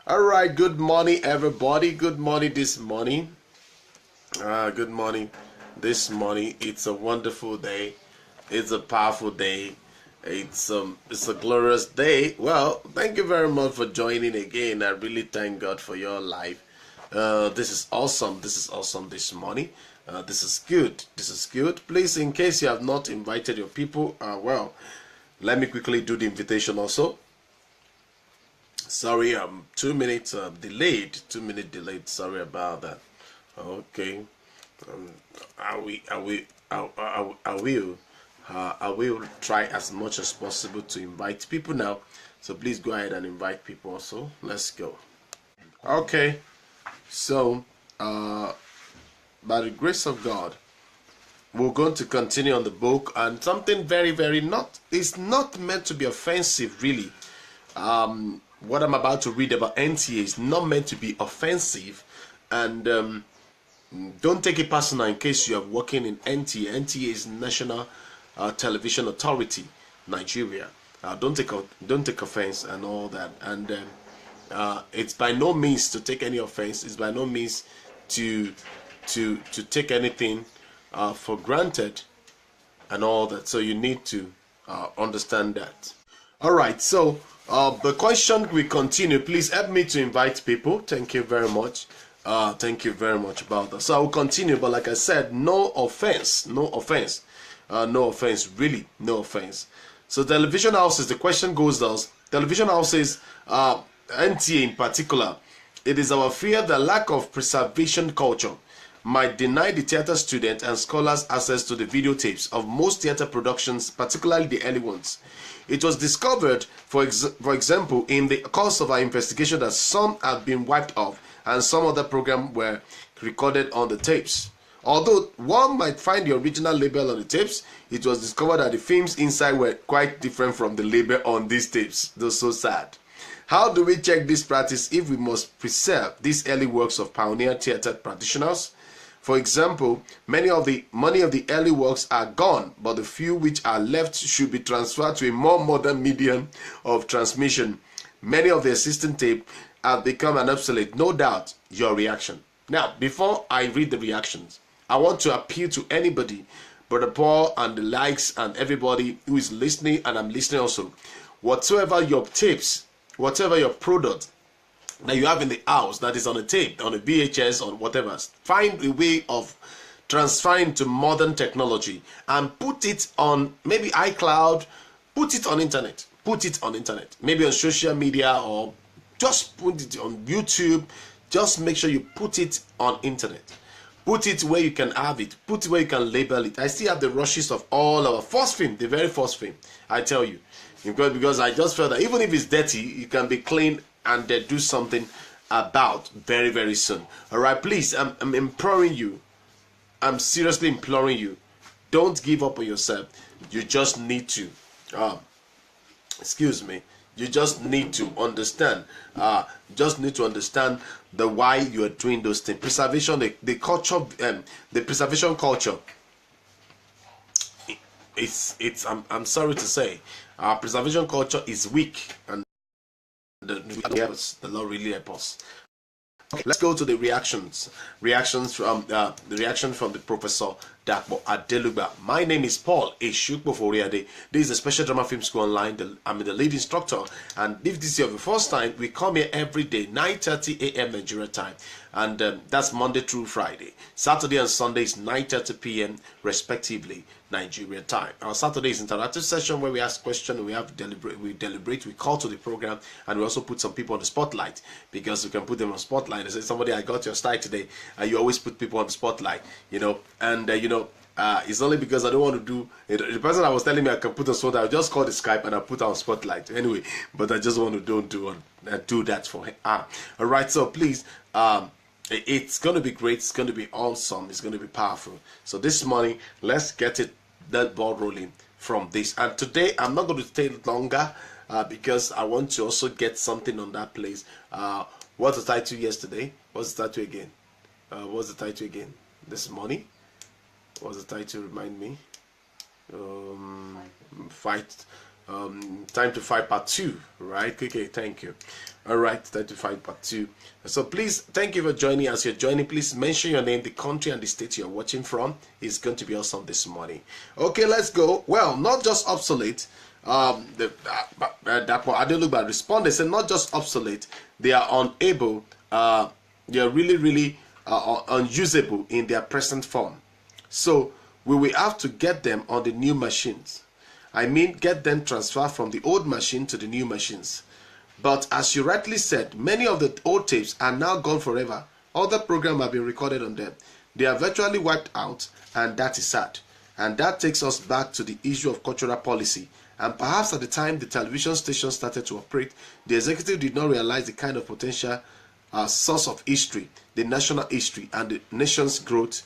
All right, good morning, everybody. Good morning this morning. Good morning this morning. It's a wonderful day. It's a powerful day. It's a glorious day. Well, thank you very much for joining again. I really thank God for your life. This is awesome. This is awesome this morning. This is good. This is good. Please, in case you have not invited your people, well, let me quickly do the invitation also. Sorry, I'm 2 minutes delayed. 2 minute delayed. Sorry about that. Okay. Um, I will. I will. I will. I will try as much as possible to invite people now. So please go ahead and invite people also. Let's go. Okay. So, by the grace of God, we're going to continue on the book, and something very, very not. It's not meant to be offensive, really. What I'm about to read about NTA is not meant to be offensive, and don't take it personal in case you are working in NTA. NTA is National Television Authority, Nigeria. Don't take offense and all that. And it's by no means to take any offense. It's by no means to take anything for granted and all that. So you need to understand that. All right. So the question will continue. Please help me to invite people. Thank you very much. Thank you very much about that. So I will continue, but like I said, no offense, no offense, no offense, really, no offense. So television houses, the question goes thus: television houses, NTA in particular, it is our fear that lack of preservation culture might deny the theater student and scholars access to the videotapes of most theater productions, particularly the early ones. It was discovered, for example, in the course of our investigation that some have been wiped off and some other programs were recorded on the tapes. Although one might find the original label on the tapes, it was discovered that the films inside were quite different from the label on these tapes. That's so sad. How do we check this practice if we must preserve these early works of pioneer theater practitioners? For example, many of the early works are gone, but the few which are left should be transferred to a more modern medium of transmission. Many of the existing tape have become an obsolete. No doubt your reaction. Now, before I read the reactions, I want to appeal to anybody, Brother Paul and the likes and everybody who is listening, and I'm listening also. Whatever your tapes, whatever your product that you have in the house that is on a tape, on a VHS or whatever, find a way of transferring to modern technology and put it on maybe iCloud, put it on internet, maybe on social media, or just put it on YouTube. Just make sure you put it on internet. Put it where you can have it. Put it where you can label it. I still have the rushes of all our first film, the very first film. I tell you, because I just felt that even if it's dirty, it can be clean and they do something about very, very soon. All right, please, I'm imploring you. I'm seriously imploring you. Don't give up on yourself. You just need to. Excuse me. You just need to understand. Just need to understand the why you are doing those things. Preservation, the culture, the preservation culture. I'm sorry to say, our preservation culture is weak, and the Lord really help us. Okay, let's go to the reactions. Reactions from the reaction from the Professor Dapo Adelugba. My name is Paul-Esupofo. This is a special drama film school online. I'm the lead instructor, and if this is your first time, we come here every day, 9:30 a.m. Nigeria time, and that's Monday through Friday. Saturday and Sunday is 9:30 p.m. respectively, Nigeria time. Our Saturday is interactive session where we ask questions, we deliberate, we call to the program, and we also put some people on the spotlight, because we can put them on spotlight. They say, somebody, I got your style today. You always put people on the spotlight, and it's only because I don't want to do it. The person I was telling me I can put on spotlight, I just call the Skype and I put on spotlight anyway, but I just want to don't do that for him. All right, so please, it's going to be great, it's going to be awesome, it's going to be powerful. So this morning, let's get that ball rolling from this. And today I'm not going to stay longer because I want to also get something on that place. What's the title yesterday? What's the title again? What's the title again? This morning? What's the title? Remind me. Fight Time to fight part 2, right? Okay, thank you. All right, time to fight part 2. So please, thank you for joining. As you're joining, please mention your name, the country, and the state you're watching from. It's going to be awesome this morning. Okay, let's go. Well, not just obsolete. Dapo Adelugba responded, said not just obsolete, they are unable, they are really unusable in their present form. So we will have to get them on the new machines. I mean, get them transferred from the old machine to the new machines. But as you rightly said, many of the old tapes are now gone forever. Other programs have been recorded on them. They are virtually wiped out, and that is sad. And that takes us back to the issue of cultural policy. And perhaps at the time the television station started to operate, the executive did not realize the kind of potential source of history, the national history, and the nation's growth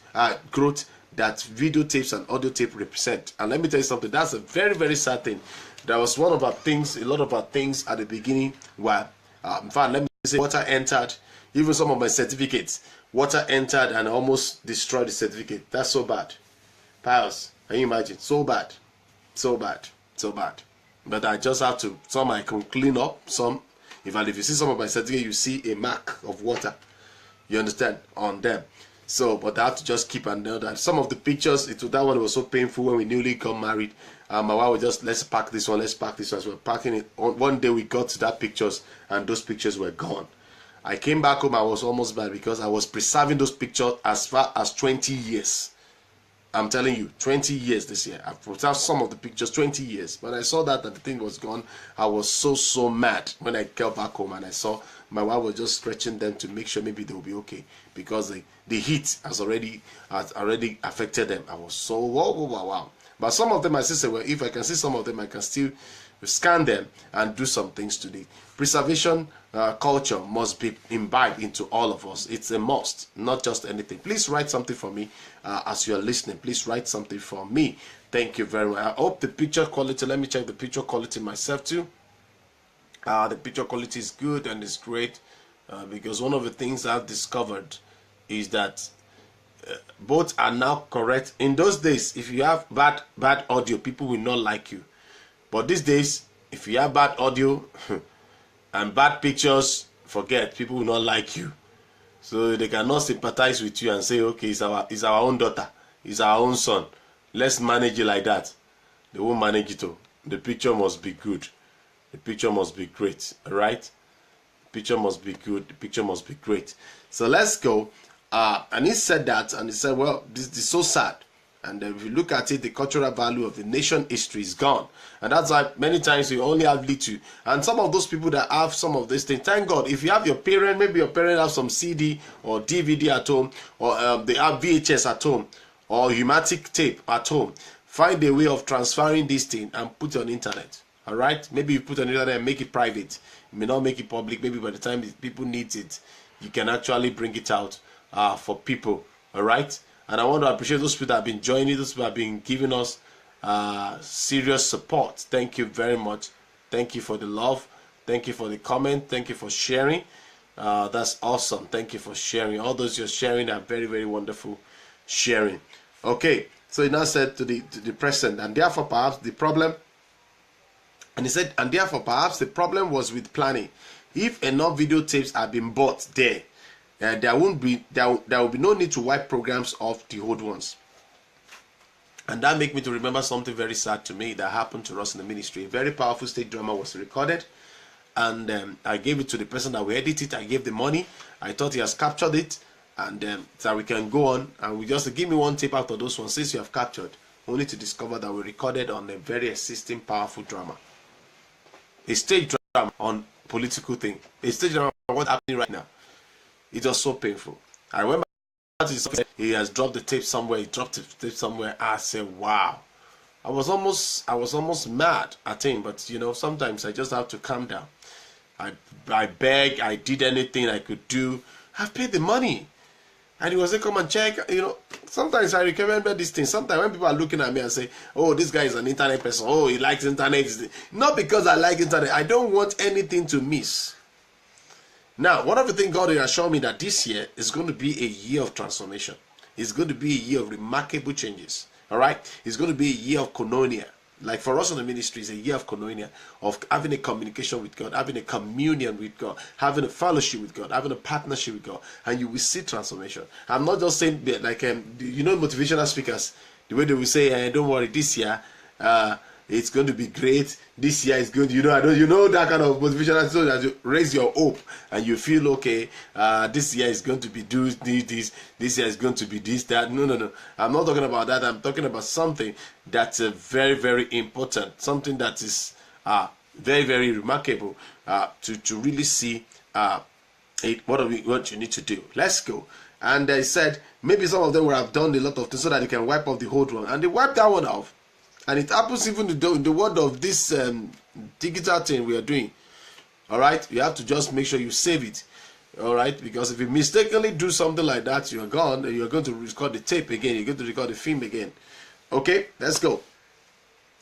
that videotapes and audio tape represent. And let me tell you something, that's a very sad thing. That was one of our things, a lot of our things at the beginning were, in fact, let me say, water entered, even some of my certificates, water entered and almost destroyed the certificate. That's so bad. Piles, can you imagine? So bad. But I just have to, some I can clean up, some, if you see some of my certificate, you see a mark of water, you understand, on them. So, but I have to just keep and know that some of the pictures, that one was so painful when we newly got married. My wife was just, let's pack this one. As we're packing it, one day we got to that pictures and those pictures were gone. I came back home, I was almost bad because I was preserving those pictures as far as 20 years. I'm telling you, 20 years this year. I've preserved some of the pictures, 20 years. When I saw that the thing was gone, I was so mad when I got back home and I saw my wife was just stretching them to make sure maybe they'll be okay because the heat has already affected them. I was so wow. But some of them, I still say, well, if I can see some of them, I can still scan them and do some things to the preservation culture must be imbibed into all of us. It's a must, not just anything. Please write something for me as you are listening. Please write something for me. Thank you very much. I hope the picture quality, let me check the picture quality myself too. The picture quality is good and it's great because one of the things I've discovered is that both are now correct. In those days, if you have bad audio, people will not like you. But these days, if you have bad audio and bad pictures, forget, people will not like you. So they cannot sympathize with you and say, okay, it's our own daughter, it's our own son. Let's manage it like that. They won't manage it all. The picture must be good. The picture must be great, all right? The picture must be good. The picture must be great. So let's go. And he said that, and he said, well, this is so sad. And if you look at it, the cultural value of the nation history is gone. And that's why many times you only have little. And some of those people that have some of these things, thank God, if you have your parent, maybe your parent have some CD or DVD at home, or they have VHS at home, or Humatic tape at home, find a way of transferring this thing and put it on internet. All right? Maybe you put it on the internet and make it private. You may not make it public. Maybe by the time people need it, you can actually bring it out for people. All right? And I want to appreciate those people that have been joining, those people that have been giving us serious support. Thank you very much. Thank you for the love. Thank you for the comment. Thank you for sharing. That's awesome. Thank you for sharing. All those you're sharing are very wonderful sharing. Okay, so he now said to the president, and therefore perhaps the problem, and he said, and therefore perhaps the problem was with planning. If enough videotapes have been bought there, there will be no need to wipe programs off the old ones. And that make me to remember something very sad to me that happened to us in the ministry. A very powerful stage drama was recorded, and I gave it to the person that will edit it. I gave the money. I thought he has captured it, and so we can go on, and we just give me one tape out of those ones since you have captured, only to discover that we recorded on a very existing powerful drama, a stage drama on political thing, a stage drama on what's happening right now. It was so painful. I remember he has dropped the tape somewhere. He dropped the tape somewhere. I said, "Wow!" I was almost mad at him. But you know, sometimes I just have to calm down. I begged. I did anything I could do. I've paid the money, and he was like, "Come and check." You know, sometimes I remember these things. Sometimes when people are looking at me and say, "Oh, this guy is an internet person. Oh, he likes internet." Not because I like internet. I don't want anything to miss. Now, one of the things God has shown me that this year is going to be a year of transformation. It's going to be a year of remarkable changes. All right? It's going to be a year of koinonia. Like for us in the ministry, is a year of koinonia, of having a communication with God, having a communion with God, having a fellowship with God, having a partnership with God, and you will see transformation. I'm not just saying like motivational speakers, the way they will say, don't worry, this year it's going to be great. This year is going to, that kind of motivational, so that you raise your hope and you feel okay. This year is going to be this. This year is going to be this, that. No. I'm not talking about that. I'm talking about something that's very, very important. Something that is very, very remarkable to really see what you need to do. Let's go. And I said maybe some of them would have done a lot of things so that they can wipe off the old one, and they wiped that one off. And it happens even in the world of this digital thing we are doing. All right, you have to just make sure you save it. All right, because if you mistakenly do something like that, you're gone. And you're going to record the tape again. You're going to record the film again. Okay, let's go.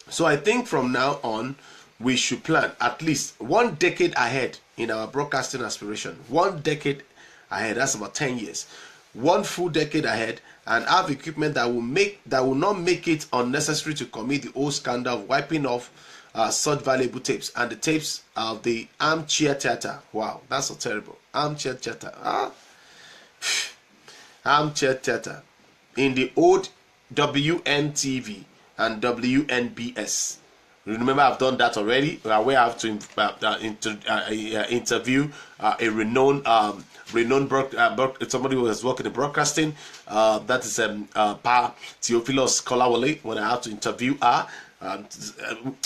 So I think from now on, we should plan at least 1 decade ahead in our broadcasting aspiration. 1 decade ahead. That's about 10 years. 1 full decade ahead, and have equipment that will not make it unnecessary to commit the old scandal of wiping off such valuable tapes, and the tapes of the armchair theater. Wow, that's so terrible. Armchair theater. Armchair theater in the old WNTV and WNBS. Remember, I've done that already. Where I have to interview a renowned somebody who has worked in broadcasting. That is Pa Theophilus Kolawole. When I had to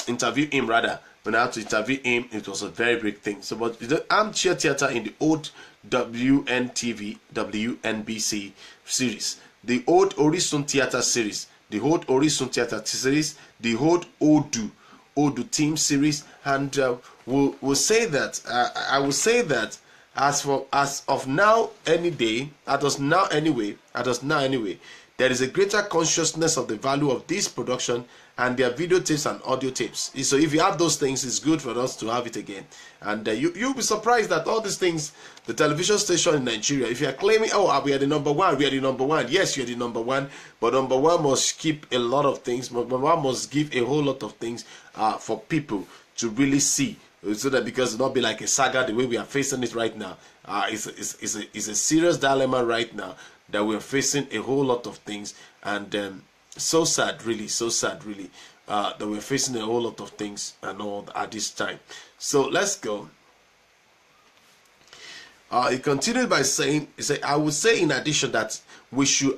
interview him rather. When I had to interview him, it was a very big thing. So, but the armchair theater in the old WNTV, WNBC series, the old Orisun theater series, the old Orisun theater series, the old Odu team series, and we'll say that I will say that as of now anyway, there is a greater consciousness of the value of this production and their video tapes and audio tapes. So if you have those things, it's good for us to have it again. And you'll be surprised that all these things, the television station in Nigeria, if you are claiming, oh, we are the number one, we are the number one. Yes, you're the number one, but number one must keep a lot of things. Number one must give a whole lot of things for people to really see. So that, because it'll not be like a saga the way we are facing it right now. It's a serious dilemma right now that we're facing a whole lot of things, and so sad really that we're facing a whole lot of things and all at this time. So let's go. He continued by saying, I would say in addition that we should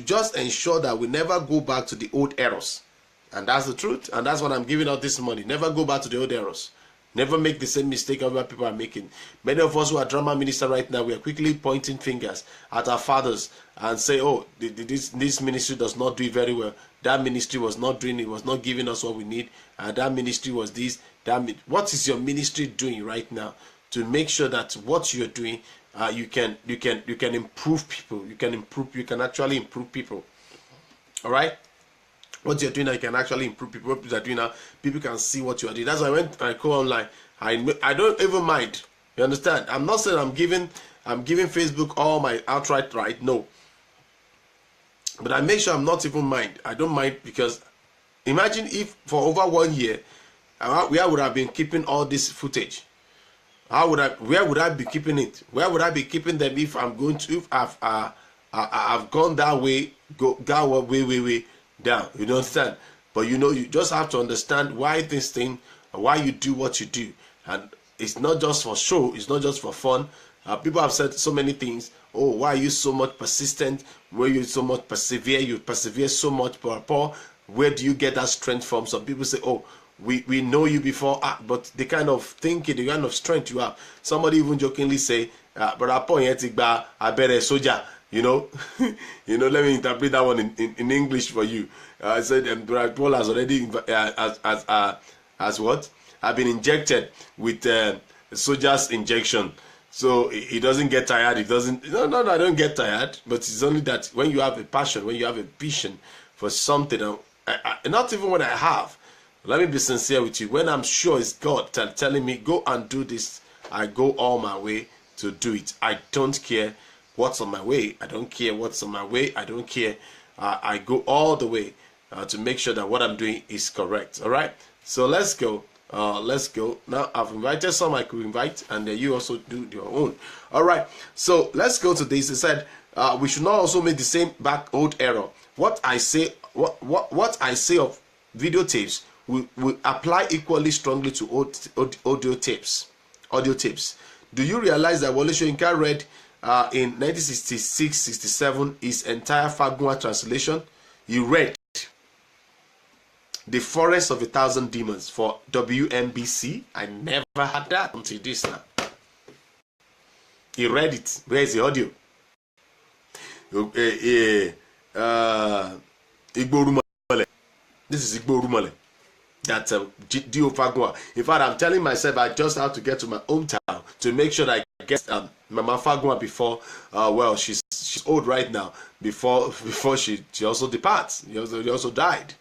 just ensure that we never go back to the old errors. And that's the truth, and that's what I'm giving out this morning. Never go back to the old errors. Never make the same mistake other people are making. Many of us who are drama minister right now, we are quickly pointing fingers at our fathers and say, oh, this ministry does not do it very well. That ministry was not doing it, was not giving us what we need. That ministry was this. What is your ministry doing right now to make sure that what you're doing, you can improve people. You can actually improve people. All right. What you're doing now, you can actually improve people. What you're doing now, people can see what you are doing. That's why when I go online, I don't even mind. You understand? I'm not saying I'm giving Facebook all my outright right. No. But I make sure I'm not even mind. I don't mind, because imagine if for over 1 year, where would I have been keeping all this footage? Where would I be keeping it? Where would I be keeping them if I've gone that way, way down? You understand? But you just have to understand why this thing, why you do what you do. And it's not just for show, it's not just for fun. People have said so many things. Oh, why are you so much persistent? Why you so much persevere? You persevere so much, Paul. Where do you get that strength from? Some people say, oh, we know you before, but the kind of thinking, the kind of strength you have. Somebody even jokingly say, Brother Paul, I better soldier. Let me interpret that one in English for you. I said, Brother Paul has already as what? I've been injected with soldier's injection. So he doesn't get tired. He doesn't. No, I don't get tired. But it's only that when you have a passion, when you have a vision for something, not even when I have. Let me be sincere with you. When I'm sure it's God telling me, go and do this, I go all my way to do it. I don't care what's on my way. I don't care what's on my way. I don't care. I go all the way. to make sure that what I'm doing is correct. All right, so let's go. Let's go. Now I've invited some I could invite, and then you also do your own. All right, so let's go to this. It said we should not also make the same old error. What I say I say of videotapes will apply equally strongly to audio tapes. Do you realize that Wole Soyinka read in 1966-67 his entire Fagua translation? He read The Forest of a Thousand Demons for WMBC. I never had that until this now. He read it. Where is the audio? This is Igbo Rumale. That Dio Fagua. In fact, I'm telling myself I just have to get to my hometown to make sure that I get Mama Fagua before. Well, she's old right now. Before she also departs. She also died.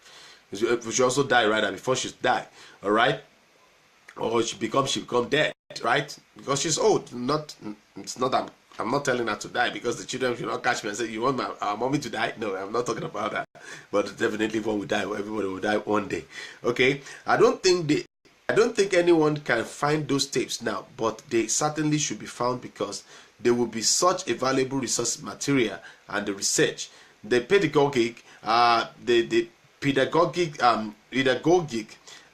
She also died right now before she died. All right, or she become dead, right? Because she's old. It's not. I'm not telling her to die because the children should not catch me and say, "You want our mommy to die?" No, I'm not talking about that. But definitely, when we die, everybody will die one day. Okay, I don't think anyone can find those tapes now, but they certainly should be found because they will be such a valuable resource material and the research, the pedagogic, the pedagogic,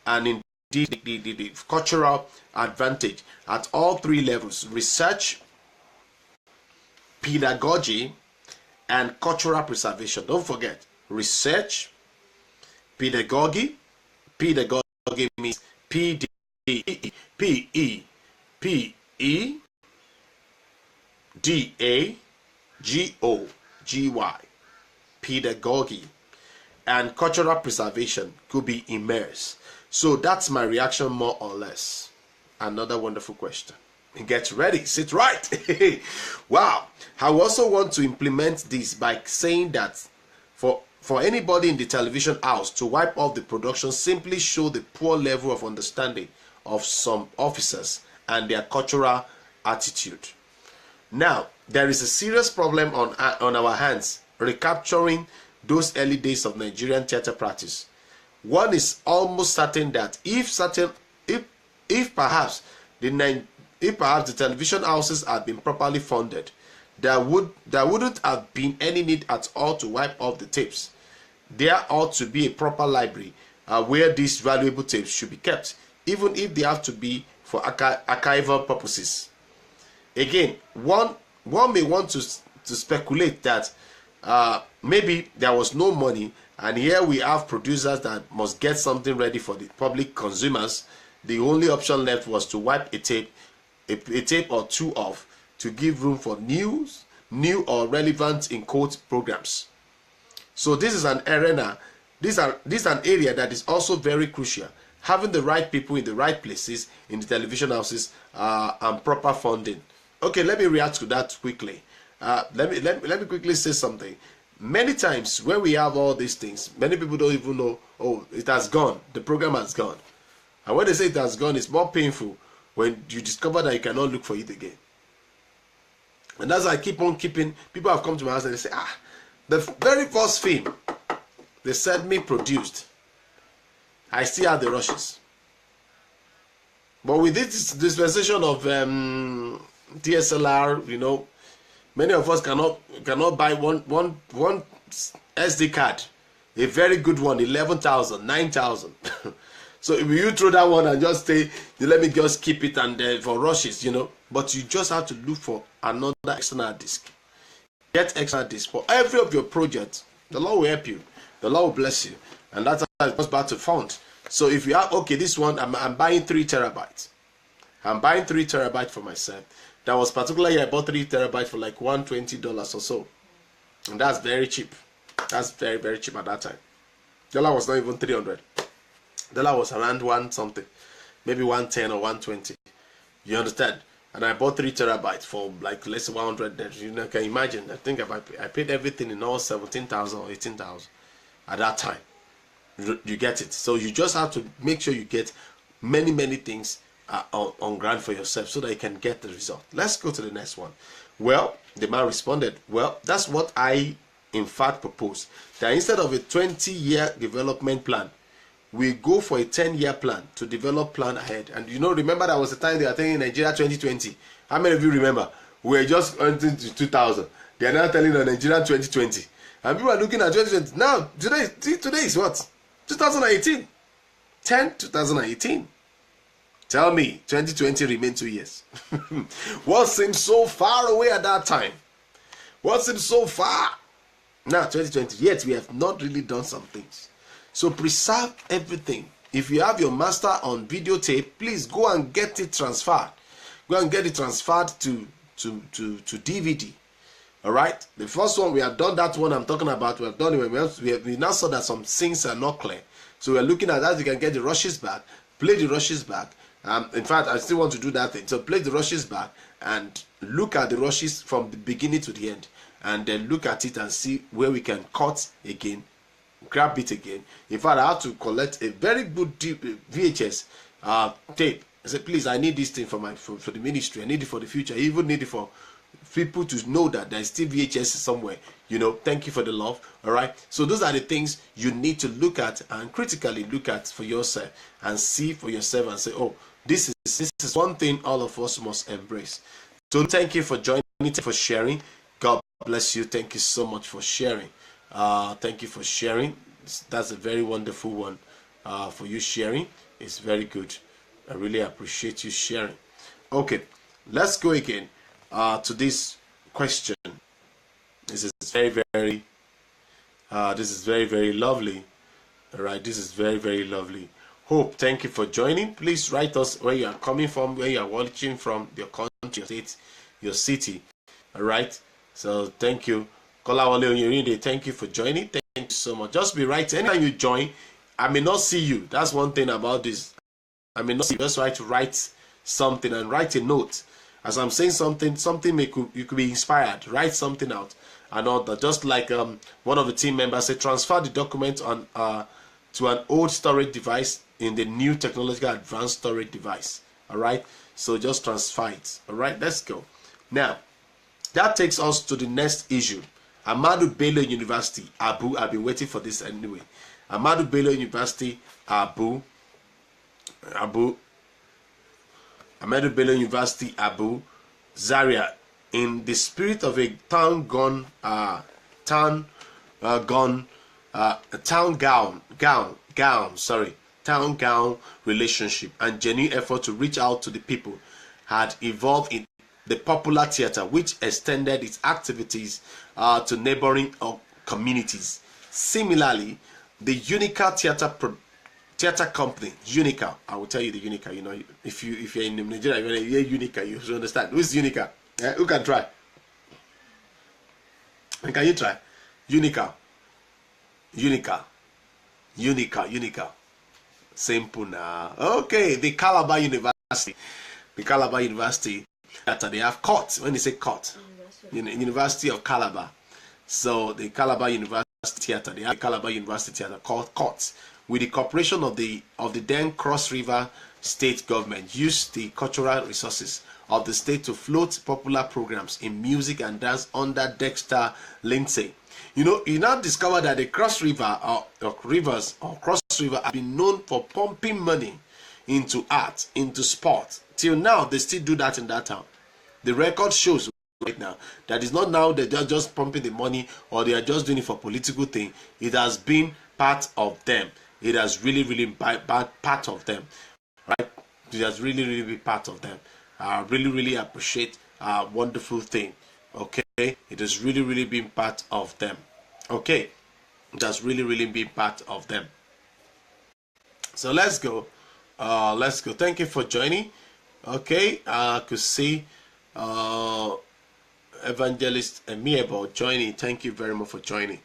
and indeed the cultural advantage at all three levels: research, pedagogy, and cultural preservation. Don't forget, research, pedagogy means P-E-P-E-P-E-D-A-G-O-G-Y, pedagogy, and cultural preservation could be immersed. So that's my reaction, more or less. Another wonderful question. Get ready, sit right. Wow. I also want to implement this by saying that for anybody in the television house to wipe off the production simply show the poor level of understanding of some officers and their cultural attitude. Now, there is a serious problem on our hands recapturing those early days of Nigerian theater practice. One is almost certain that if perhaps the television houses had been properly funded, there wouldn't have been any need at all to wipe off the tapes. There ought to be a proper library where these valuable tapes should be kept, even if they have to be for archival purposes. Again, one may want to speculate that maybe there was no money, and here we have producers that must get something ready for the public consumers. The only option left was to wipe a tape or two off to give room for new or relevant in quote programs. So this is an arena. This is an area that is also very crucial. Having the right people in the right places in the television houses and proper funding. Okay, let me react to that quickly. Let me quickly say something. Many times when we have all these things, many people don't even know, oh, it has gone. The program has gone. And when they say it has gone, it's more painful when you discover that you cannot look for it again. And as I keep on keeping, people have come to my house and they say, the very first film they said me produced, I still have the rushes. But with this dispensation of DSLR, you know, many of us cannot buy one SD card, a very good one, 11,000, 9,000. So if you throw that one and just say, let me just keep it and for rushes, you know. But you just have to look for another external disc. Get external disc for every of your projects. The Lord will help you. The Lord will bless you. And that's how it goes back to fund. So if you have, okay, this one, I'm buying 3 terabytes. I'm buying 3 terabytes for myself. That was particularly, I bought 3 terabytes for like $120 or so. And that's very cheap. That's very, very cheap at that time. Dollar was not even 300. Dollar was around 1 something. Maybe 110 or 120. You understand? And I bought 3 terabytes for like less than 100. You know, can you imagine? I think I paid everything in all 17,000 or 18,000 at that time. You get it. So you just have to make sure you get many things on ground for yourself so that you can get the result. Let's go to the next one. Well, the man responded, well, that's what I in fact proposed that instead of a 20-year development plan, we go for a 10-year plan to develop plan ahead. And remember that was the time they are telling Nigeria 2020. How many of you remember? We were just entering to 2000. They are now telling the Nigeria 2020. And people are looking at 2020. Now, today is what? 2018. 2018. Tell me, 2020 remained 2 years. What seemed so far away at that time? What seemed so far? Now, 2020, yet we have not really done some things. So preserve everything. If you have your master on videotape, please go and get it transferred. Go and get it transferred to DVD. All right. The first one, we have done that one I'm talking about. We have done it. We now saw that some things are not clear. So we're looking at that. You can get the rushes back, play the rushes back. In fact, I still want to do that thing. So play the rushes back and look at the rushes from the beginning to the end. And then look at it and see where we can cut again. Grab it again. In fact, I have to collect a very good VHS tape. I said, please, I need this thing for the ministry. I need it for the future. I even need it for people to know that there's still VHS somewhere. Thank you for the love. All right. So those are the things you need to look at and critically look at for yourself and see for yourself and say, oh, this is one thing all of us must embrace. So thank you for joining, for sharing. God bless you. Thank you so much for sharing. Thank you for sharing. That's a very wonderful one for you sharing. It's very good. I really appreciate you sharing. Okay, let's go again to this question. This is very, very lovely. All right, this is very, very lovely. Hope, thank you for joining. Please write us where you are coming from, where you are watching from, your country, your state, your city. All right. So thank you. Thank you for joining. Thank you so much. Just be right. Anytime you join, I may not see you. That's one thing about this. I may not see you. Just try to write something and write a note. As I'm saying something you could be inspired. Write something out and all that. Just like one of the team members said, transfer the document on to an old storage device in the new technological advanced storage device. All right. So just transfer it. All right. Let's go. Now, that takes us to the next issue. Ahmadu Bello University, Abu. I've been waiting for this anyway. Ahmadu Bello University, Abu. Ahmadu Bello University, Abu, Zaria, in the spirit of a town gown relationship and genuine effort to reach out to the people, had evolved in the popular theater, which extended its activities to neighboring communities. Similarly, the Unica theater company, Unica, I will tell you the Unica. If you're in Nigeria, you hear Unica, you should understand. Who's Unica? Who can try? Can you try? Unica. Simple now. Okay, the Calabar University. They have court. When they say court, University of Calabar. So the Calabar University Theater, they have the Calabar University Theater called court. With the cooperation of the then Cross River state government, used the cultural resources of the state to float popular programs in music and dance under Dexter Lindsay. You now discover that the Cross River Cross River have been known for pumping money into art, into sport. Till now, they still do that in that town. The record shows right now that it's not now that they're just pumping the money or they are just doing it for political thing. It has been part of them. It has really been part of them, right? It has really been part of them. I really appreciate wonderful thing. Okay, it has really been part of them. Okay, it has really been part of them. So let's go. Thank you for joining. Okay, I could see Evangelist Amiable joining. Thank you very much for joining.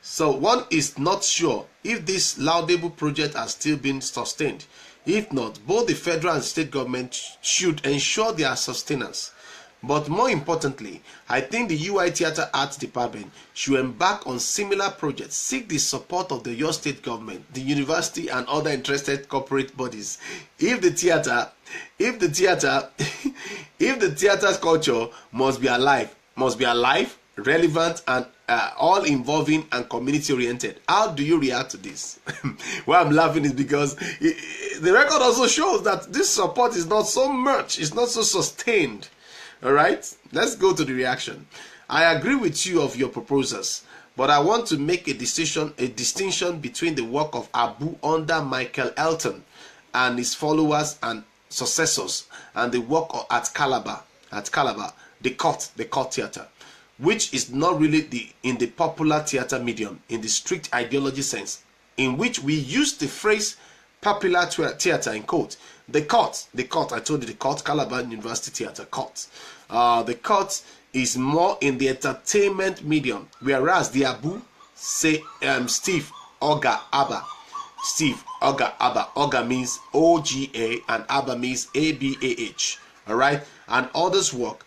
So one is not sure if this laudable project has still been sustained. If not, both the federal and state government should ensure their sustenance. But more importantly, I think the UI Theatre Arts Department should embark on similar projects, seek the support of your state government, the university, and other interested corporate bodies. If the theater's culture must be alive, relevant, and all involving and community oriented. How do you react to this? Why I'm laughing is because the record also shows that this support is not so much, it's not so sustained. All right, let's go to the reaction. I agree with you of your proposals, but I want to make a distinction between the work of Abu under Michael Elton and his followers and successors, and the work at Calabar, the court theater, which is not really in the popular theater medium in the strict ideology sense, in which we use the phrase popular theater in quote. The court, I told you, the court, Calabar University Theater, court. The court is more in the entertainment medium, whereas the Abu, say Steve Oga Abba. Steve Oga Abba. Oga means OGA and Abba means ABAH. All right, and others' work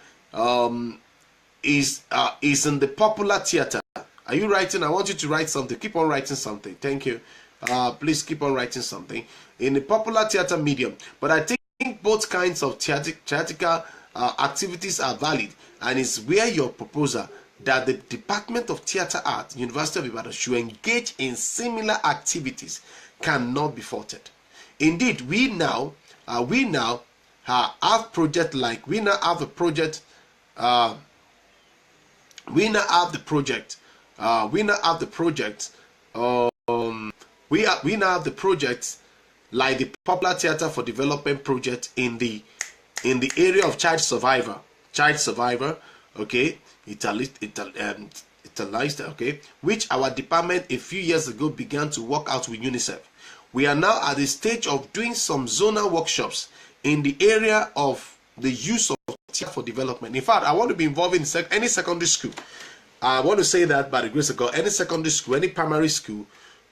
is in the popular theater. Are you writing? I want you to write something. Keep on writing something. Thank you. Please keep on writing something in the popular theater medium. But I think both kinds of theatrical activities are valid, and it's where your proposal that the Department of Theatre Art, University of Ibadan, should engage in similar activities cannot be faulted. Indeed, we now have project like we now have the project like the Popular Theatre for Development project in the area of child survivor, okay, italicized, okay, which our department a few years ago began to work out with UNICEF. We are now at the stage of doing some zonal workshops in the area of the use of theatre for development. In fact, I want to be involved in any secondary school. I want to say that by the grace of God, any secondary school, any primary school,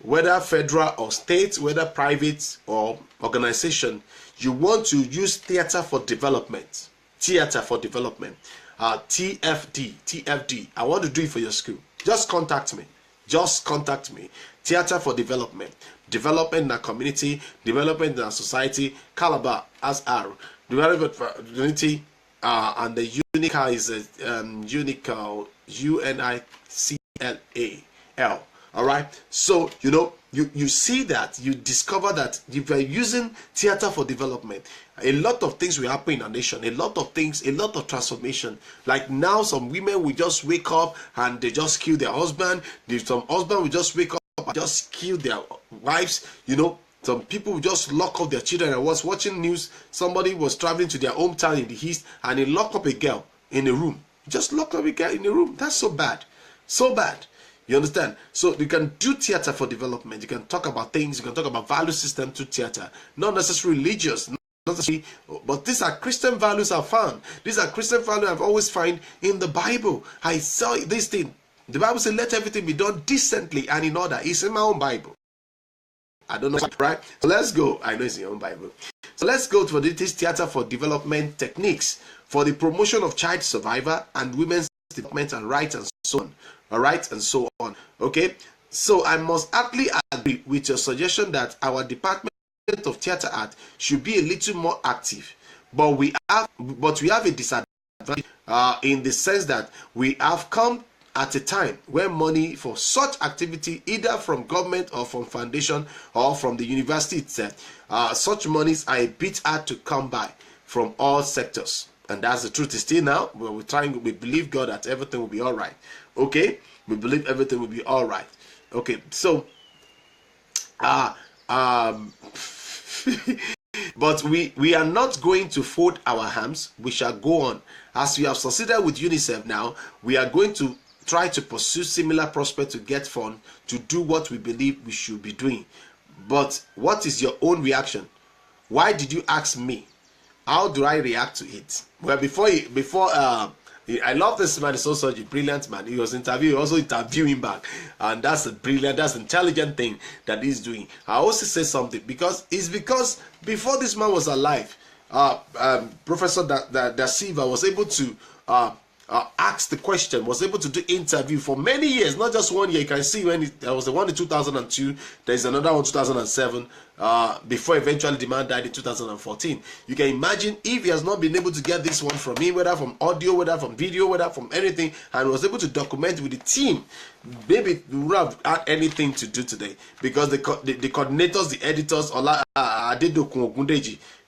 whether federal or state, whether private or organization, you want to use theater for development. TFD. I want to do it for your school. Just contact me. Theater for development. Development in our community, development in our society. Calabar as R. Development for unity, and the unique is unique UNICLAL. All right, so you see that, you discover that if you are using theater for development, a lot of things will happen in our nation, a lot of transformation. Like now, some women will just wake up and they just kill their husband. Some husband will just wake up and just kill their wives. Some people will just lock up their children. I was watching news, somebody was traveling to their hometown in the east and he locked up a girl in a room. Just locked up a girl in a room. That's so bad. You understand? So you can do theater for development. You can talk about things. You can talk about value system to theater. Not necessarily religious, not necessarily, but these are Christian values I've found. These are Christian values I've always find in the Bible. I saw this thing. The Bible says, let everything be done decently and in order. It's in my own Bible. I don't know, right? So let's go. I know it's in your own Bible. So let's go to this theater for development techniques for the promotion of child survivor and women's development and rights and so on. All right, and so on. Okay, so I must actually agree with your suggestion that our Department of Theatre Art should be a little more active, but we have a disadvantage in the sense that we have come at a time when money for such activity, either from government or from foundation or from the university itself, such monies are a bit hard to come by from all sectors. And that's the truth. Still now, we believe God that everything will be all right. Okay, we believe everything will be all right. Okay, so but we are not going to fold our arms. We shall go on. As we have succeeded with UNICEF now, we are going to try to pursue similar prospects to get funds to do what we believe we should be doing. But what is your own reaction? Why did you ask me? How do I react to it? Well, I love this man. He's also a brilliant man. He was also interviewing back, and that's intelligent thing that he's doing. I also say something because before this man was alive, Professor Da Silva was able to asked the question, was able to do interview for many years, not just 1 year. You can see when there was the one in 2002, there's another one in 2007, before eventually the man died in 2014. You can imagine if he has not been able to get this one from me, whether from audio, whether from video, whether from anything, and was able to document with the team, maybe we would have had anything to do today, because the coordinators, the editors,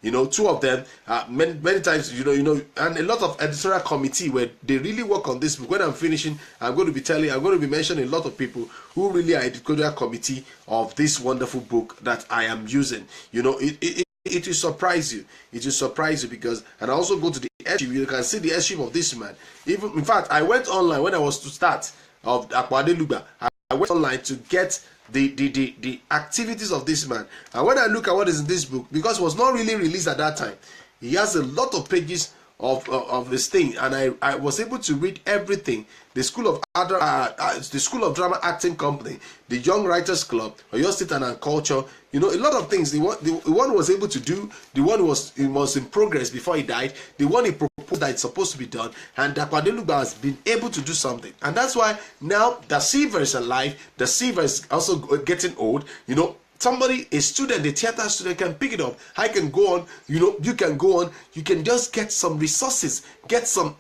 you know, two of them, many times, you know, and a lot of editorial committee where they really work on this book. When I'm finishing, I'm going to be mentioning a lot of people who really are editorial committee of this wonderful book that I am using. You know, it will surprise you. It will surprise you, because, and I also go to the archive. You can see the archive of this man. Even, in fact, I went online when I was to start of Adelugba. I went online to get the activities of this man, and when I look at what is in this book, because it was not really released at that time, he has a lot of pages of this thing, and I was able to read everything. The School of Drama Acting Company, the Young Writers Club, Oyo State and Culture, you know, a lot of things. The one was able to do, the one was in progress before he died, the one he proposed that it's supposed to be done, and Adelugba has been able to do something. And that's why now DASYLVA is alive. DASYLVA is also getting old, you know. Somebody, a student, a theater student can pick it up. I can go on, you know, you can go on. You can just get some resources, get some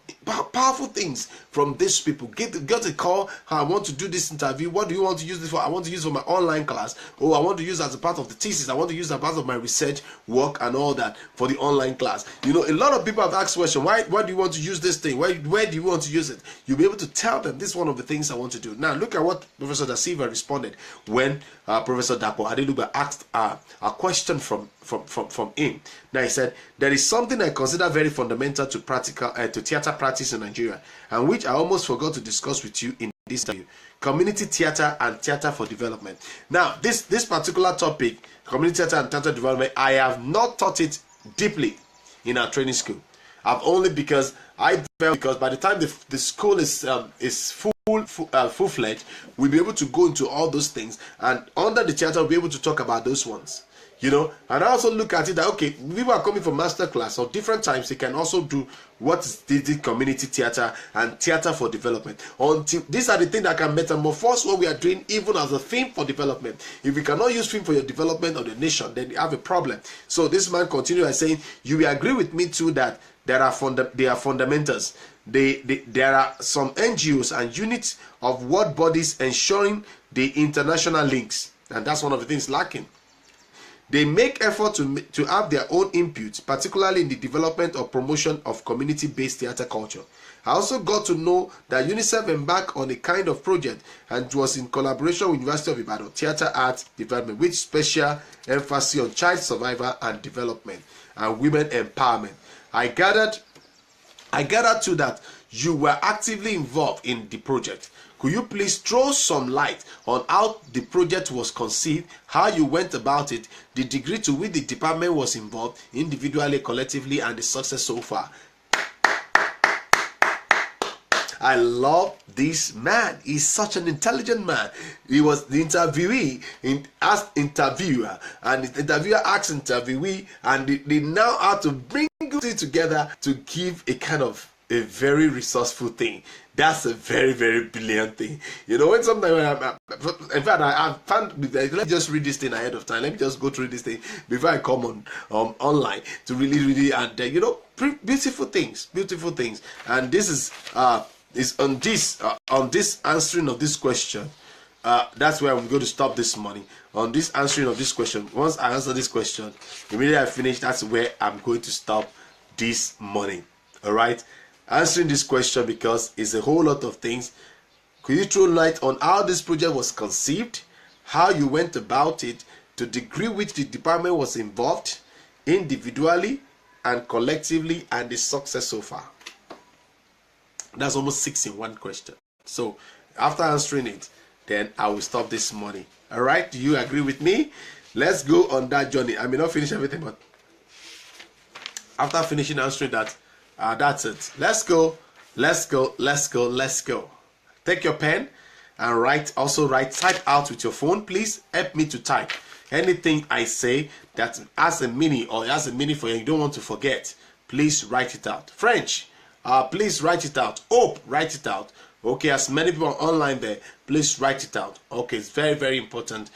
powerful things from these people. Get a call. I want to do this interview. What do you want to use this for? I want to use it for my online class. Oh, I want to use it as a part of the thesis. I want to use it as part of my research work and all that for the online class. You know, a lot of people have asked questions. Why do you want to use this thing? Where do you want to use it? You'll be able to tell them this is one of the things I want to do. Now, look at what Professor DASYLVA responded when Professor Dapo Adelugba asked a question from him. Now he said, there is something I consider very fundamental to theater practice in Nigeria, and which I almost forgot to discuss with you in this interview: community theater and theater for development. Now this particular topic, community theater and theater development, I have not taught it deeply in our training school. I've only because by the time the school is full-fledged, we'll be able to go into all those things, and under the theater we'll be able to talk about those ones, you know. And I also look at it that, okay, people are coming for master class or different times, they can also do what is the community theater and theater for development. Until these are the things that can metamorphose what we are doing even as a theme for development. If you cannot use film for your development of the nation, then you have a problem. So this man continued by saying, you will agree with me too that there are fundamentals. There are some NGOs and units of world bodies ensuring the international links, and that's one of the things lacking. They make effort to have their own input, particularly in the development or promotion of community-based theater culture. I also got to know that UNICEF embarked on a kind of project, and it was in collaboration with University of Ibadan Theater Arts Development, with special emphasis on child survival and development and women empowerment. I gathered too that you were actively involved in the project. Could you please throw some light on how the project was conceived, how you went about it, the degree to which the department was involved, individually, collectively, and the success so far? I love this man. He's such an intelligent man. He was the interviewee asked interviewer, and the interviewer asked interviewee, and they now have to bring it together to give a kind of a very resourceful thing. That's a very, very brilliant thing. You know, when sometimes in fact I found, let me just read this thing ahead of time. Let me just go through this thing before I come on online to really and you know, beautiful things. And this is on this answering of this question. That's where I'm going to stop this morning, on this answering of this question. Once I answer this question, immediately I finish, that's where I'm going to stop this morning. All right, answering this question, because it's a whole lot of things. Could you throw light on how this project was conceived, how you went about it, to the degree which the department was involved, individually and collectively, and the success so far? That's almost 6 in one question. So after answering it, then I will stop this morning. All right, do you agree with me? Let's go on that journey. I may not finish everything, but after finishing answering that, that's it. Let's go. Take your pen and write. Type out with your phone. Please help me to type anything I say that has a meaning, or has a meaning for you, you don't want to forget. Please write it out. French, Please write it out. Hope, write it out. Okay, as many people online there, please write it out. Okay, it's very, very important.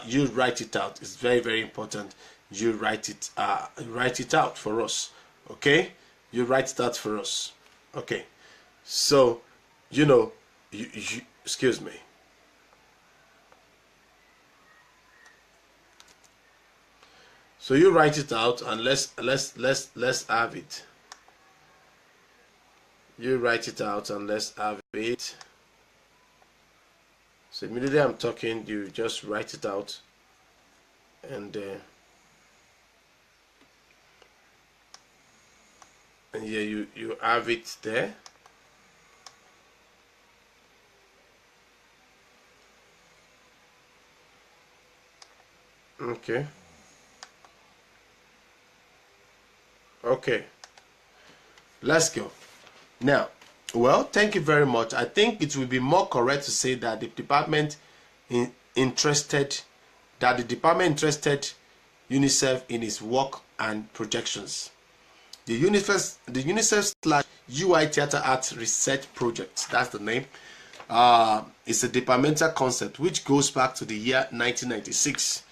You write it out. It's very, very important. You write it out for us. Okay, you write it out for us. Okay, so you excuse me. So you write it out and let's have it. You write it out and let's have it. So immediately I'm talking, you just write it out, and yeah, you have it there. Okay. Okay. Let's go. Now, well, thank you very much. I think it will be more correct to say that the department interested UNICEF in its work and projections. The UNICEF/UI Theatre Arts Research Project, that's the name, is a departmental concept which goes back to the year 1996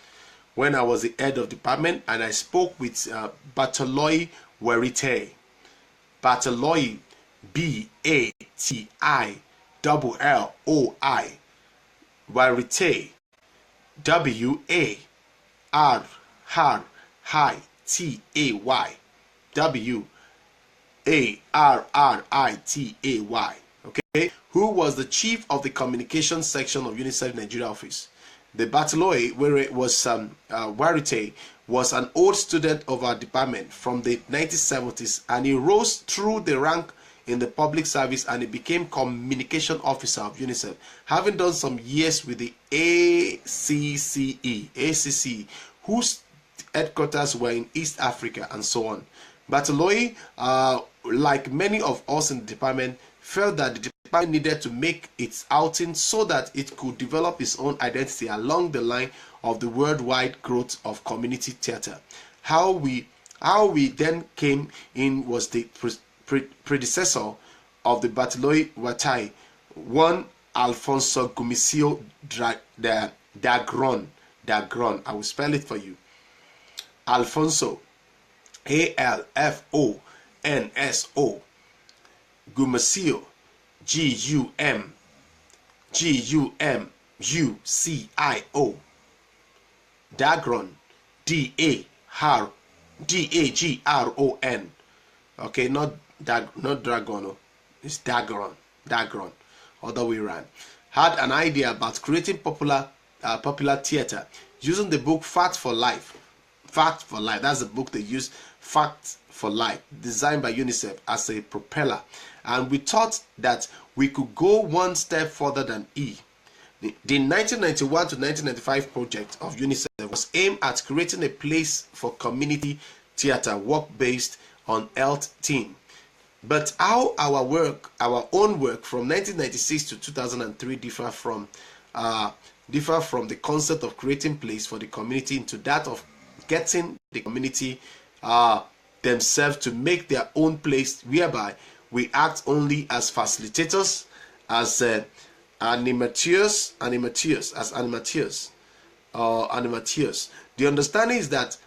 when I was the head of department and I spoke with Bataloy Werite. Bataloy, B-A-T-I-L-L-O-I, Werite, W-A-R-R-I-T-A-Y, W-A-R-R-I-T-A-Y, okay, who was the chief of the communications section of UNICEF Nigeria office. The Bataloy Werite was an old student of our department from the 1970s, and he rose through the rank in the public service and he became communication officer of UNICEF, having done some years with the ACCE, whose headquarters were in East Africa and so on. Bataloy, like many of us in the department, felt that the department needed to make its outing so that it could develop its own identity along the line of the worldwide growth of community theatre. How we then came in was the predecessor of the Bataloy Watai, one Alfonso Gumisio Dagron. I will spell it for you. Alfonso, A-L-F-O-N-S-O, Gumisio, G-U-M-U-C-I-O, Dagron, D-A-G-R-O-N. Okay, not Dragon, it's Dagron, other way around. Had an idea about creating popular theater using the book Fact for Life. That's the book they use, Fact for Life, designed by UNICEF as a propeller. And we thought that we could go one step further than E. The 1991 to 1995 project of UNICEF was aimed at creating a place for community theater work based on health theme. But how our own work from 1996 to 2003 differ from the concept of creating place for the community into that of getting the community themselves to make their own place, whereby we act only as facilitators, as animateurs. The understanding is that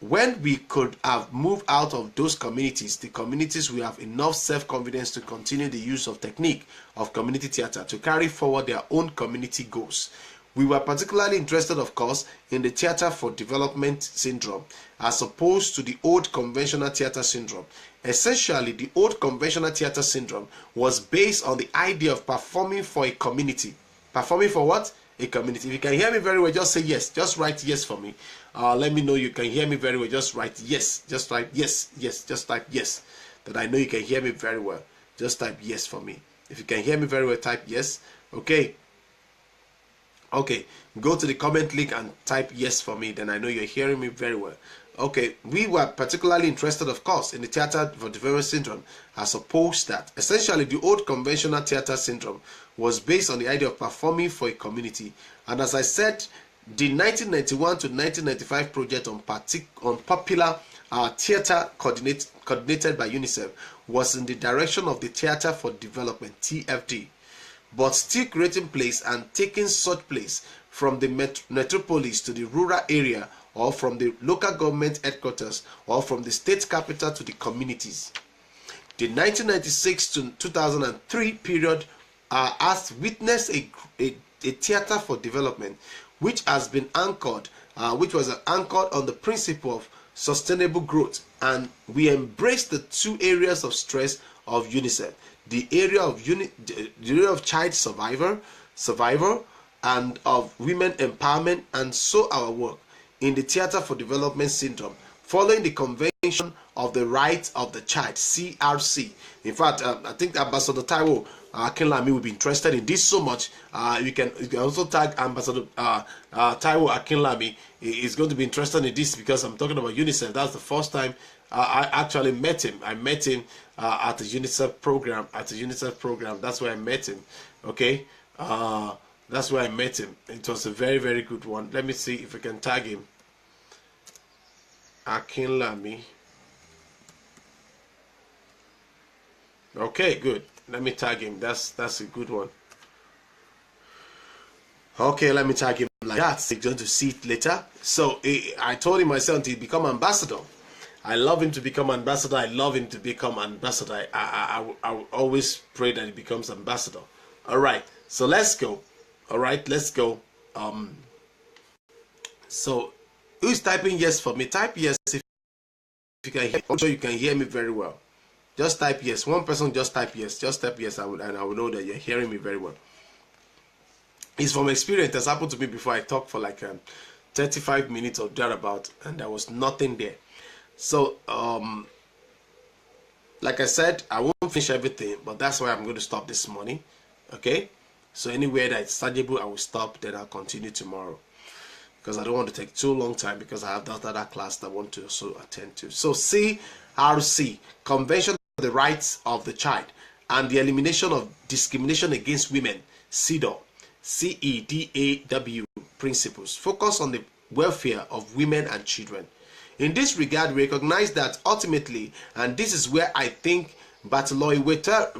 when we could have moved out of those communities, the communities will have enough self-confidence to continue the use of technique of community theater to carry forward their own community goals. We were particularly interested, of course, in the theater for development syndrome, as opposed to the old conventional theater syndrome. Essentially, the old conventional theater syndrome was based on the idea of performing for a community. Performing for what? A community. If you can hear me very well, just say yes. Just write yes for me. Let me know you can hear me very well. Just write yes. Just write yes. Yes. Just type yes. That I know you can hear me very well. Just type yes for me. If you can hear me very well, type yes. Okay. Okay. Go to the comment link and type yes for me. Then I know you're hearing me very well. Okay, we were particularly interested, of course, in the theater for development syndrome, as opposed that essentially the old conventional theater syndrome was based on the idea of performing for a community. And as I said, the 1991 to 1995 project on popular theater coordinated by UNICEF was in the direction of the Theater for Development (TFD), but still creating place and taking such place from the metropolis to the rural area, or from the local government headquarters, or from the state capital to the communities. The 1996 to 2003 period has witnessed a theater for development which has been anchored, which was anchored on the principle of sustainable growth, and we embrace the two areas of stress of UNICEF: the area of child survival and of women empowerment. And so our work in the Theater for Development Syndrome, following the Convention of the Rights of the Child (CRC). In fact, I think Ambassador Taiwo Akinlami will be interested in this so much. You can also tag Ambassador Taiwo Akinlami. He's going to be interested in this because I'm talking about UNICEF. That's the first time I actually met him. I met him at the UNICEF program. That's where I met him. Okay, that's where I met him. It was a very, very good one. Let me see if I can tag him. Akinlami. Okay, good. Let me tag him. That's a good one. Okay, let me tag him like that. You're going to see it later. So I told him myself to become ambassador. I love him to become ambassador. I love him to become ambassador. I will always pray that he becomes ambassador. All right. So let's go. All right, let's go. So who is typing yes for me? Type yes if you can hear. I'm sure you can hear me very well. Just type yes. One person just type yes. Just type yes, and I will know that you're hearing me very well. It's from experience. That's happened to me before. I talked for like 35 minutes or thereabout, and there was nothing there. So, like I said, I won't finish everything, but that's why I'm going to stop this morning. Okay? So anywhere that it's studiable, I will stop. Then I'll continue tomorrow, because I don't want to take too long time, because I have that other class that I want to also attend to. So CRC, Convention on the Rights of the Child and the Elimination of Discrimination Against Women, CEDAW, CEDAW principles, focus on the welfare of women and children. In this regard, we recognize that ultimately, and this is where I think Bamitale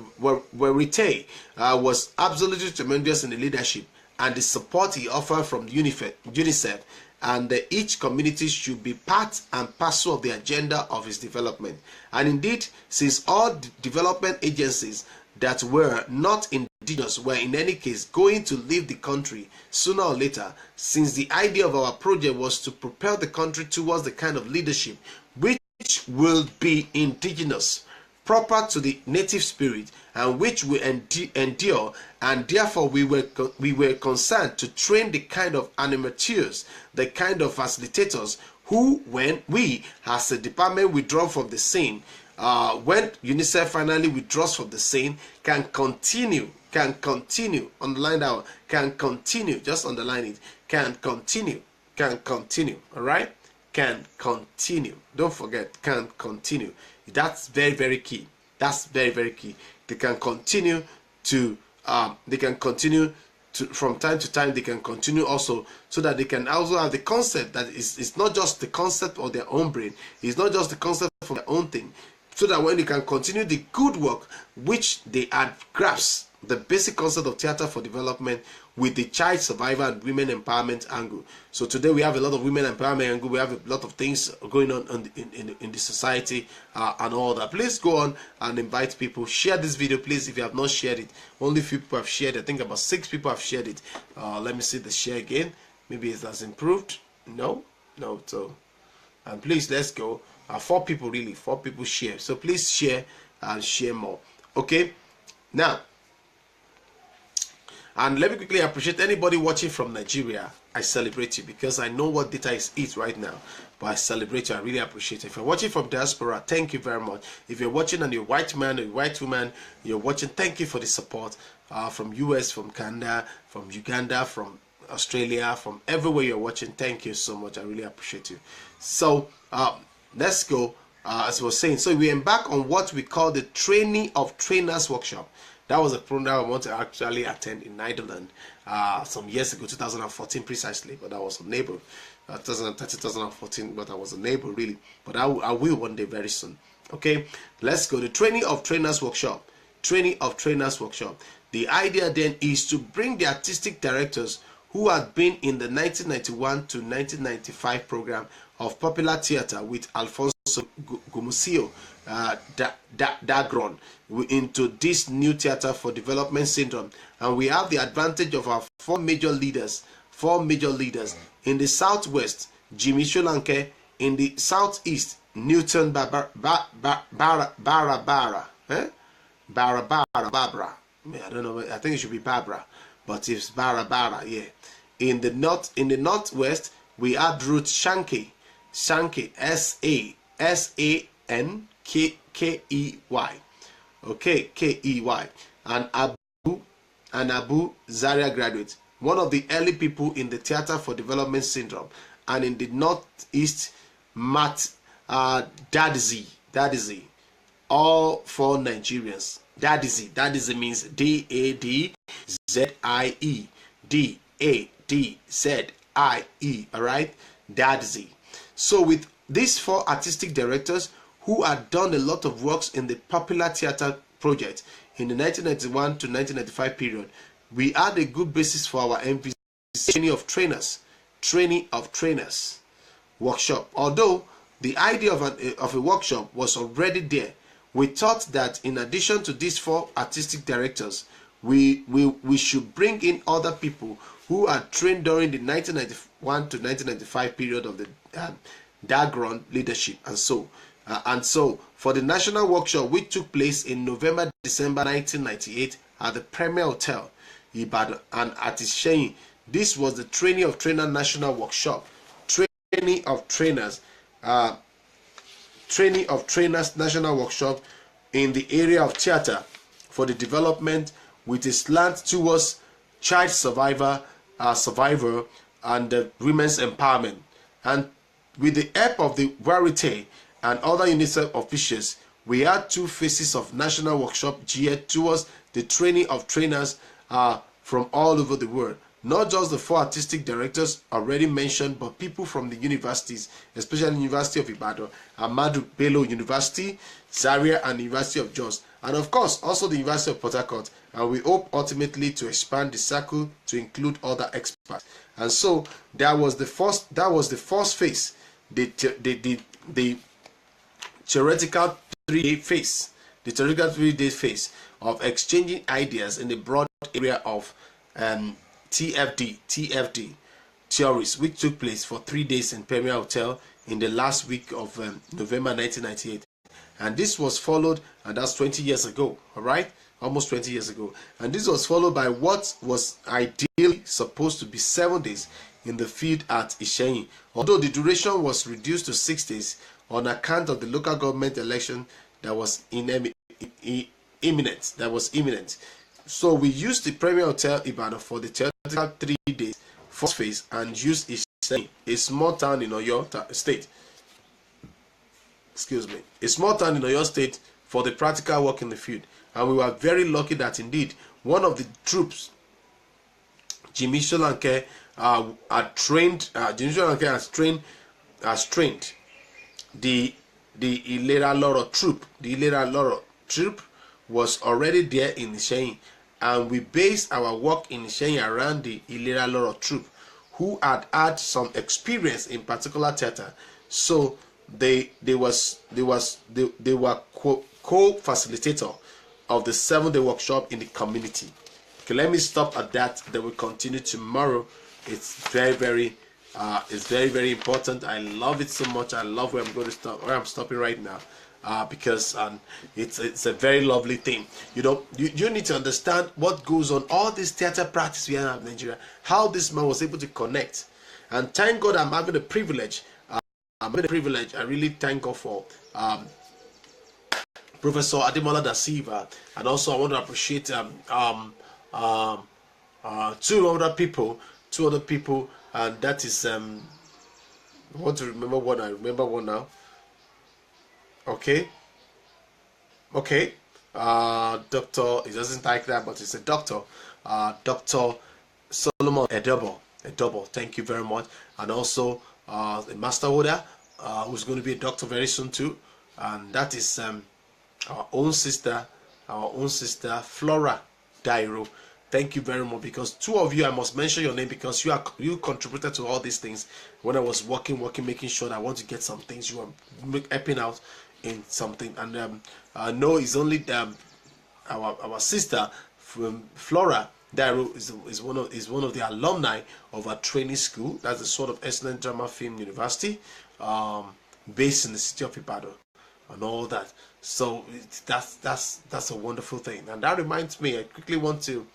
was absolutely tremendous in the leadership and the support he offered from UNICEF, and each community should be part and parcel of the agenda of his development. And indeed, since all development agencies that were not indigenous were in any case going to leave the country sooner or later, since the idea of our project was to propel the country towards the kind of leadership which will be indigenous, proper to the native spirit, and which will endure, and therefore we were concerned to train the kind of animateurs, the kind of facilitators who, when we as a department withdraw from the scene, when UNICEF finally withdraws from the scene, can continue, underline that, can continue, just underline it, can continue, all right? Can continue. Don't forget, can continue. That's very, very key. That's very, very key. They can continue to, from time to time, they can continue also, so that they can also have the concept that it's not just the concept of their own brain, it's not just the concept from their own thing, so that when they can continue the good work which they had grasped, the basic concept of theater for development with the child survivor and women empowerment angle. So today we have a lot of women empowerment angle, we have a lot of things going on in the society and all that. Please go on and invite people. Share this video, please, if you have not shared it. Only few people have shared. I think about 6 people have shared it. Let me see the share again. Maybe it has improved. No. So, and please, let's go. 4 people, really, 4 people share. So please share and share more. Okay, now, and let me quickly appreciate anybody watching from Nigeria. I celebrate you, because I know what data is right now, but I celebrate you. I really appreciate it. If you're watching from diaspora, thank you very much. If you're watching and you're a white man or a white woman, you're watching, thank you for the support from US, from Canada, from Uganda, from Australia, from everywhere you're watching. Thank you so much. I really appreciate you. So let's go. As I was saying, so we embark on what we call the Training of Trainers workshop. That was a program I want to actually attend in Netherlands some years ago, 2014 precisely, but I was unable. 2013, 2014, but I was unable really. But I will one day very soon. Okay, let's go. The training of trainers workshop. Training of trainers workshop. The idea then is to bring the artistic directors who had been in the 1991 to 1995 program of popular theatre with Alfonso Gumucio Dagron into this new theatre for development syndrome. And we have the advantage of our four major leaders in the southwest, Jimmy Sholanke; in the southeast, Newton Barbara, I don't know, I think it should be Barbara, but it's Barbara, yeah. In the northwest, we had Ruth Shankey, Sankey, okay, Key, and Abu Zaria graduate, one of the early people in the Theatre for Development Syndrome. And in the northeast, Matt Dadizi, all four Nigerians. Dadizi means Dadzie, Dadzie, all right, Dadizi. So with these four artistic directors who had done a lot of works in the popular theatre project in the 1991 to 1995 period, we had a good basis for our MPC training of trainers workshop. Although the idea of a workshop was already there, we thought that in addition to these four artistic directors, we should bring in other people who are trained during the 1991 to 1995 period of the Dagron leadership. And so for the national workshop, which took place in November-December 1998 at the Premier Hotel, Ibadan and at Isheyin, this was the Training of Trainer National Workshop. Training of Trainers National Workshop in the area of theatre for the development, with a slant towards child survivor and women's empowerment. And with the help of the Warite and other UNICEF officials, we had two phases of national workshop geared towards the training of trainers from all over the world. Not just the four artistic directors already mentioned, but people from the universities, especially the University of Ibadan, Ahmadu Bello University, Zaria, and the University of Jos, and of course also the University of Port Harcourt. And we hope ultimately to expand the circle to include other experts. And so that was the first phase, the theoretical 3-day phase, of exchanging ideas in the broad area of TFD theories, which took place for 3 days in Premier Hotel in the last week of November 1998. And this was followed, and that's 20 years ago, all right, almost 20 years ago. And this was followed by what was ideally supposed to be 7 days in the field at Isheyin, although the duration was reduced to 6 days on account of the local government election that was imminent. So we used the Premier Hotel Ibadan for the theoretical 3 days first phase, and used Isheyin, a small town in Oyo State. A small town in Oyo State, for the practical work in the field. And we were very lucky that indeed one of the troops, Jimmy Sholanke, has trained the Ilera Loro troop. The Ilera Loro troop was already there in Isheyin, and we based our work in Isheyin around the Ilera Loro troop, who had some experience in particular theatre. So they were co-facilitator of the 7-day workshop in the community. Okay, let me stop at that. Then we'll continue tomorrow. It's very, very important. I love it so much. I love where I'm going to stop. Where I'm stopping right now, because it's a very lovely thing. You need to understand what goes on. All this theater practice we have in Nigeria. How this man was able to connect, and thank God I'm having the privilege. I really thank God for Professor Ademola O.DASYLVA, and also I want to appreciate two other people, and that is I want to remember one. I remember one now. Okay. Doctor, it doesn't like that, but it's a doctor. Dr. Solomon Dapo. Thank you very much. And also a master holder, who's going to be a doctor very soon too, and that is our own sister Flora Dairo. Thank you very much, because two of you, I must mention your name because you contributed to all these things. When I was working, making sure that I want to get some things, you are helping out in something. And no, it's only our sister from Flora Dairo is one of the alumni of our training school. That's the Sort of Excellent Drama Film University, based in the city of Ibadan, and all that. So that's a wonderful thing. And that reminds me, I quickly want to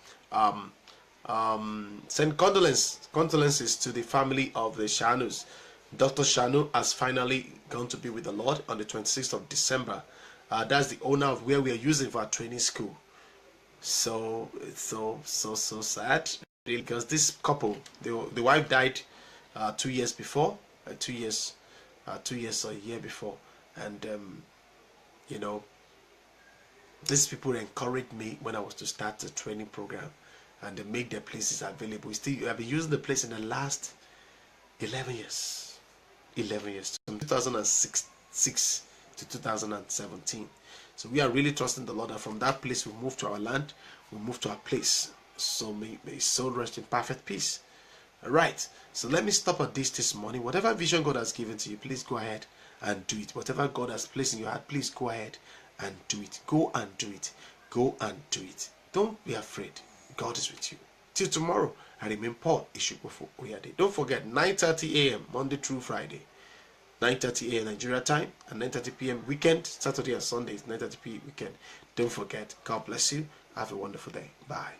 send condolences to the family of the Shanus. Dr. Shanu has finally gone to be with the Lord on the 26th of December. That's the owner of where we are using for our training school. So it's so sad, really, because this couple, the wife died 2 years before, 2 years or a year before, and you know, these people encouraged me when I was to start the training program, and they make their places available. I've been using the place in the last 11 years, from 2006 to 2017. So we are really trusting the Lord, and from that place we move to our land, we move to our place. So may his soul rest in perfect peace. All right, so let me stop at this morning. Whatever vision God has given to you, please go ahead and do it. Whatever God has placed in your heart, please go ahead and do it. Go and do it. Go and do it. Don't be afraid. God is with you. Till tomorrow, I remain Paul-Esupofo. Don't forget, 9:30 a.m. Monday through Friday, 9:30 a.m. Nigeria time, and 9:30 p.m. weekend, Saturday and Sundays, 9:30 p.m. weekend. Don't forget. God bless you. Have a wonderful day. Bye.